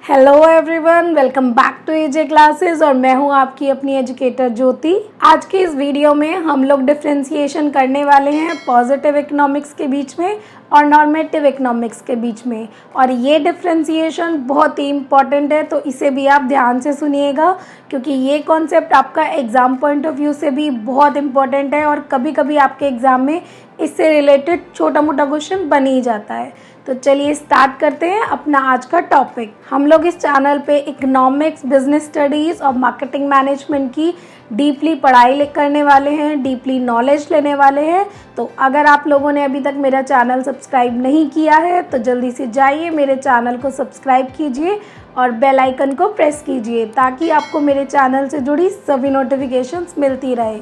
Hello everyone, welcome back to AJ classes और मैं हूं आपकी अपनी एजुकेटर ज्योति। आज की इस वीडियो में हम लोग डिफरेंशिएशन करने वाले हैं पॉजिटिव इकोनॉमिक्स के बीच में और नॉर्मेटिव इकोनॉमिक्स के बीच में। और ये डिफरेंशिएशन बहुत ही इम्पॉर्टेंट है, तो इसे भी आप ध्यान से सुनिएगा क्योंकि ये कॉन्सेप्ट आपका एग्ज़ाम पॉइंट ऑफ व्यू से भी बहुत इम्पॉर्टेंट है और कभी कभी आपके एग्ज़ाम में इससे रिलेटेड छोटा मोटा क्वेश्चन बन ही जाता है। तो चलिए स्टार्ट करते हैं अपना आज का टॉपिक। हम लोग इस चैनल पे इकोनॉमिक्स, बिजनेस स्टडीज़ और मार्केटिंग मैनेजमेंट की डीपली पढ़ाई करने वाले हैं, डीपली नॉलेज लेने वाले हैं। तो अगर आप लोगों ने अभी तक मेरा चैनल सब्सक्राइब नहीं किया है तो जल्दी से जाइए मेरे चैनल को सब्सक्राइब कीजिए और बेल आइकन को प्रेस कीजिए ताकि आपको मेरे चैनल से जुड़ी सभी नोटिफिकेशंस मिलती रहे।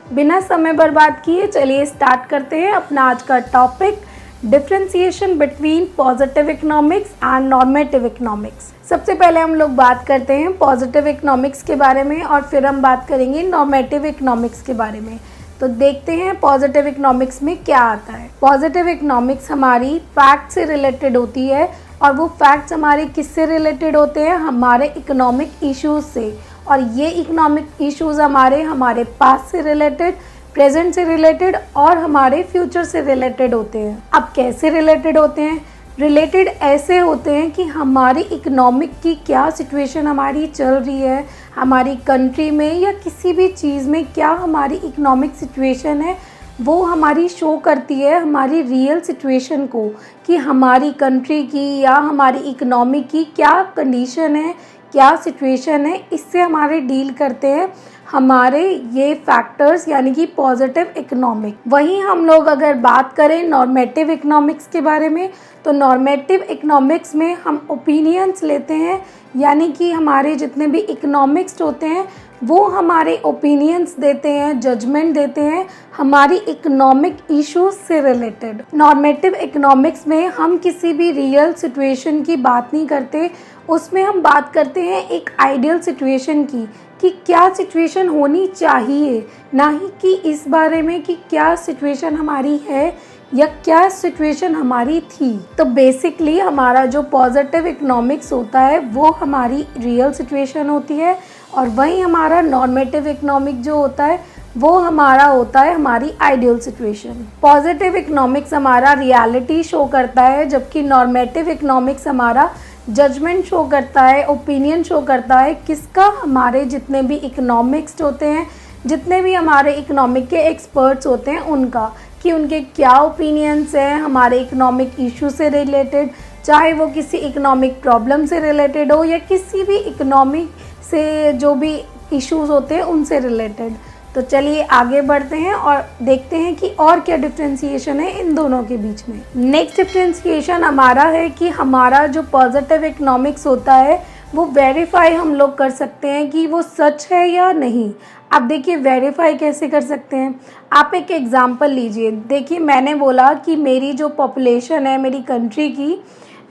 बिना समय बर्बाद किए चलिए स्टार्ट करते हैं अपना आज का topic, differentiation between positive economics and normative economics. सबसे पहले हम लोग बात करते हैं पॉजिटिव इकोनॉमिक्स के बारे में और फिर हम बात करेंगे नॉर्मेटिव इकोनॉमिक्स के बारे में। तो देखते हैं पॉजिटिव इकोनॉमिक्स में क्या आता है। पॉजिटिव इकोनॉमिक्स हमारी फैक्ट से रिलेटेड होती है और वो फैक्ट्स हमारे किससे रिलेटेड होते हैं, हमारे इकोनॉमिक इश्यूज से। और ये इकोनॉमिक इश्यूज हमारे पास्ट से रिलेटेड, प्रेजेंट से रिलेटेड और हमारे फ्यूचर से रिलेटेड होते हैं। अब कैसे रिलेटेड होते हैं? रिलेटेड ऐसे होते हैं कि हमारी इकोनॉमिक की क्या सिचुएशन हमारी चल रही है, हमारी कंट्री में या किसी भी चीज़ में क्या हमारी इकोनॉमिक सिचुएशन है, वो हमारी शो करती है हमारी रियल सिचुएशन को कि हमारी कंट्री की या हमारी इकोनॉमी की क्या कंडीशन है, क्या सिचुएशन है। इससे हमारे डील करते हैं हमारे ये फैक्टर्स यानी कि पॉजिटिव इकोनॉमिक। वहीं हम लोग अगर बात करें नॉर्मेटिव इकोनॉमिक्स के बारे में तो नॉर्मेटिव इकोनॉमिक्स में हम ओपिनियंस लेते हैं, यानी कि हमारे जितने भी इकोनॉमिक्स होते हैं वो हमारे ओपिनियंस देते हैं, जजमेंट देते हैं हमारी इकोनॉमिक इश्यूज से रिलेटेड। नॉर्मेटिव इकोनॉमिक्स में हम किसी भी रियल सिचुएशन की बात नहीं करते, उसमें हम बात करते हैं एक आइडियल सिचुएशन की कि क्या सिचुएशन होनी चाहिए, ना ही कि इस बारे में कि क्या सिचुएशन हमारी है या क्या सिचुएशन हमारी थी। तो बेसिकली हमारा जो पॉजिटिव इकोनॉमिक्स होता है वो हमारी रियल सिचुएशन होती है और वहीं हमारा नॉर्मेटिव इकोनॉमिक जो होता है वो हमारा होता है हमारी आइडियल सिचुएशन। पॉजिटिव इकोनॉमिक्स हमारा रियलिटी शो करता है जबकि नॉर्मेटिव इकोनॉमिक्स हमारा जजमेंट शो करता है, ओपिनियन शो करता है किसका, हमारे जितने भी इकोनॉमिक्स होते हैं, जितने भी हमारे इकोनॉमिक के एक्सपर्ट्स होते हैं उनका, कि उनके क्या ओपिनियंस हैं हमारे इकोनॉमिक इशू से रिलेटेड, चाहे वो किसी इकोनॉमिक प्रॉब्लम से रिलेटेड हो या किसी भी इकोनॉमिक से जो भी इश्यूज होते हैं उनसे रिलेटेड। तो चलिए आगे बढ़ते हैं और देखते हैं कि और क्या डिफरेंशिएशन है इन दोनों के बीच में। नेक्स्ट डिफरेंशिएशन हमारा है कि हमारा जो पॉजिटिव इकोनॉमिक्स होता है वो वेरीफाई हम लोग कर सकते हैं कि वो सच है या नहीं। अब देखिए वेरीफाई कैसे कर सकते हैं। आप एक एग्जांपल लीजिए। देखिए मैंने बोला कि मेरी जो पॉपुलेशन है मेरी कंट्री की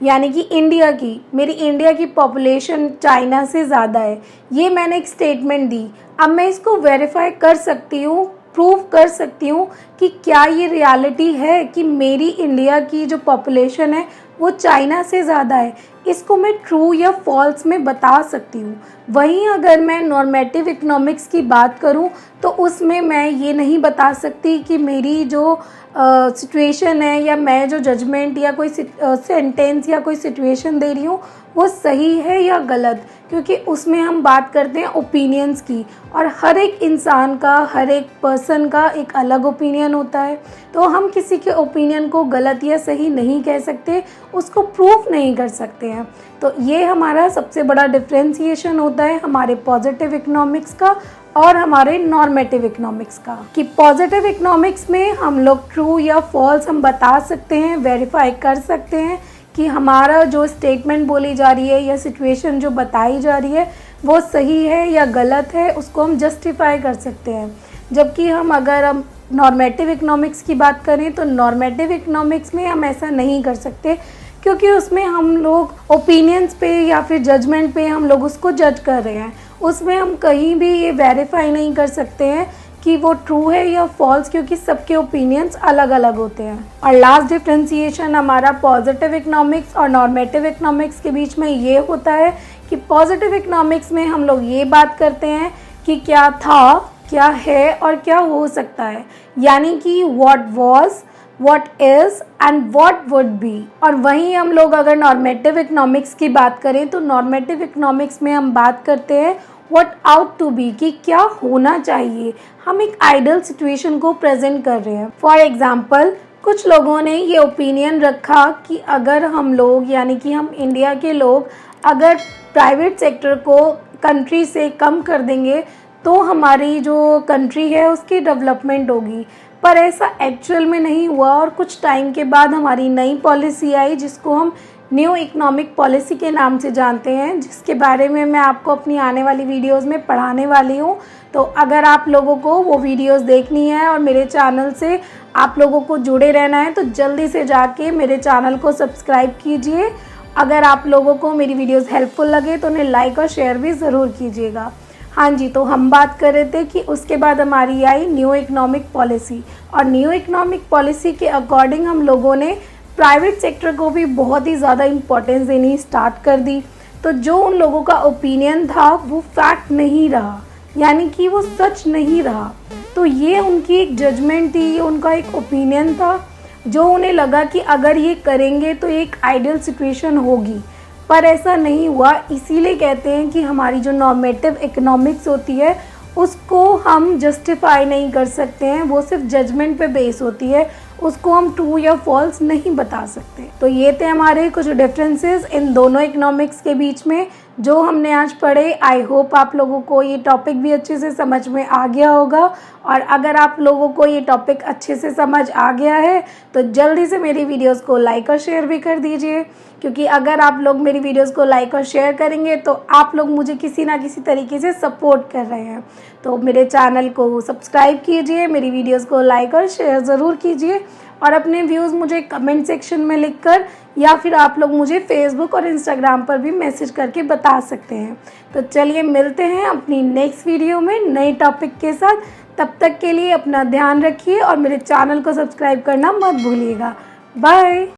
यानी कि इंडिया की, मेरी इंडिया की पॉपुलेशन चाइना से ज़्यादा है, ये मैंने एक स्टेटमेंट दी। अब मैं इसको वेरीफाई कर सकती हूँ, प्रूव कर सकती हूँ कि क्या ये रियलिटी है कि मेरी इंडिया की जो पॉपुलेशन है वो चाइना से ज़्यादा है। इसको मैं ट्रू या फॉल्स में बता सकती हूँ। वहीं अगर मैं नॉर्मेटिव इकोनॉमिक्स की बात करूँ तो उसमें मैं ये नहीं बता सकती कि मेरी जो सिचुएशन है या मैं जो जजमेंट या कोई सेंटेंस या कोई सिचुएशन दे रही हूँ वो सही है या गलत, क्योंकि उसमें हम बात करते हैं ओपिनियंस की और हर एक इंसान का, हर एक पर्सन का एक अलग ओपिनियन होता है। तो हम किसी के ओपिनियन को गलत या सही नहीं कह सकते, उसको प्रूफ नहीं कर सकते हैं। तो ये हमारा सबसे बड़ा डिफरेंशिएशन होता है हमारे पॉजिटिव इकोनॉमिक्स का और हमारे नॉर्मेटिव इकोनॉमिक्स का, कि पॉजिटिव इकोनॉमिक्स में हम लोग ट्रू या फॉल्स हम बता सकते हैं, वेरीफाई कर सकते हैं कि हमारा जो स्टेटमेंट बोली जा रही है या सिचुएशन जो बताई जा रही है वो सही है या गलत है, उसको हम जस्टिफाई कर सकते हैं। जबकि अगर हम नॉर्मेटिव इकोनॉमिक्स की बात करें तो नॉर्मेटिव इकोनॉमिक्स में हम ऐसा नहीं कर सकते, क्योंकि उसमें हम लोग ओपिनियंस पे या फिर जजमेंट पे हम लोग उसको जज कर रहे हैं। उसमें हम कहीं भी ये वेरीफाई नहीं कर सकते हैं कि वो ट्रू है या फॉल्स, क्योंकि सबके ओपिनियंस अलग अलग होते हैं। और लास्ट डिफ्रेंसिएशन हमारा पॉजिटिव इकोनॉमिक्स और नॉर्मेटिव इकोनॉमिक्स के बीच में ये होता है कि पॉजिटिव इकोनॉमिक्स में हम लोग ये बात करते हैं कि क्या था, क्या है और क्या हो सकता है, यानी कि what was, what is and what would be. और वहीं हम लोग अगर नॉर्मेटिव इकोनॉमिक्स की बात करें तो नॉर्मेटिव इकोनॉमिक्स में हम बात करते हैं व्हाट आउट टू बी, कि क्या होना चाहिए। हम एक आइडियल सिचुएशन को प्रेजेंट कर रहे हैं। फॉर एग्जाम्पल, कुछ लोगों ने ये ओपिनियन रखा कि अगर हम लोग, यानी कि हम इंडिया के लोग, अगर प्राइवेट सेक्टर को कंट्री से कम कर देंगे तो हमारी जो कंट्री है उसकी डेवलपमेंट होगी। पर ऐसा एक्चुअल में नहीं हुआ और कुछ टाइम के बाद हमारी नई पॉलिसी आई जिसको हम न्यू इकोनॉमिक पॉलिसी के नाम से जानते हैं, जिसके बारे में मैं आपको अपनी आने वाली वीडियोस में पढ़ाने वाली हूँ। तो अगर आप लोगों को वो वीडियोस देखनी है और मेरे चैनल से आप लोगों को जुड़े रहना है तो जल्दी से जाके मेरे चैनल को सब्सक्राइब कीजिए। अगर आप लोगों को मेरी वीडियोस हेल्पफुल लगे तो उन्हें लाइक और शेयर भी ज़रूर कीजिएगा। हाँ जी, तो हम बात कर रहे थे कि उसके बाद हमारी आई न्यू इकोनॉमिक पॉलिसी, और न्यू इकोनॉमिक पॉलिसी के अकॉर्डिंग हम लोगों ने प्राइवेट सेक्टर को भी बहुत ही ज़्यादा इम्पोर्टेंस देनी स्टार्ट कर दी। तो जो उन लोगों का ओपिनियन था वो फैक्ट नहीं रहा, यानी कि वो सच नहीं रहा। तो ये उनकी एक जजमेंट थी, ये उनका एक ओपिनियन था जो उन्हें लगा कि अगर ये करेंगे तो एक आइडियल सिचुएशन होगी, पर ऐसा नहीं हुआ। इसीलिए कहते हैं कि हमारी जो नॉर्मेटिव इकोनॉमिक्स होती है उसको हम जस्टिफाई नहीं कर सकते हैं, वो सिर्फ जजमेंट पे बेस होती है, उसको हम ट्रू या फॉल्स नहीं बता सकते। तो ये थे हमारे कुछ डिफरेंसेस इन दोनों इकोनॉमिक्स के बीच में जो हमने आज पढ़े। आई होप आप लोगों को ये टॉपिक भी अच्छे से समझ में आ गया होगा, और अगर आप लोगों को ये टॉपिक अच्छे से समझ आ गया है तो जल्दी से मेरी वीडियोस को लाइक और शेयर भी कर दीजिए, क्योंकि अगर आप लोग मेरी वीडियोस को लाइक और शेयर करेंगे तो आप लोग मुझे किसी ना किसी तरीके से सपोर्ट कर रहे हैं। तो मेरे चैनल को सब्सक्राइब कीजिए, मेरी वीडियोस को लाइक और शेयर ज़रूर कीजिए, और अपने व्यूज़ मुझे कमेंट सेक्शन में लिखकर या फिर आप लोग मुझे फेसबुक और इंस्टाग्राम पर भी मैसेज करके बता सकते हैं। तो चलिए मिलते हैं अपनी नेक्स्ट वीडियो में नए टॉपिक के साथ। तब तक के लिए अपना ध्यान रखिए और मेरे चैनल को सब्सक्राइब करना मत भूलिएगा। बाय।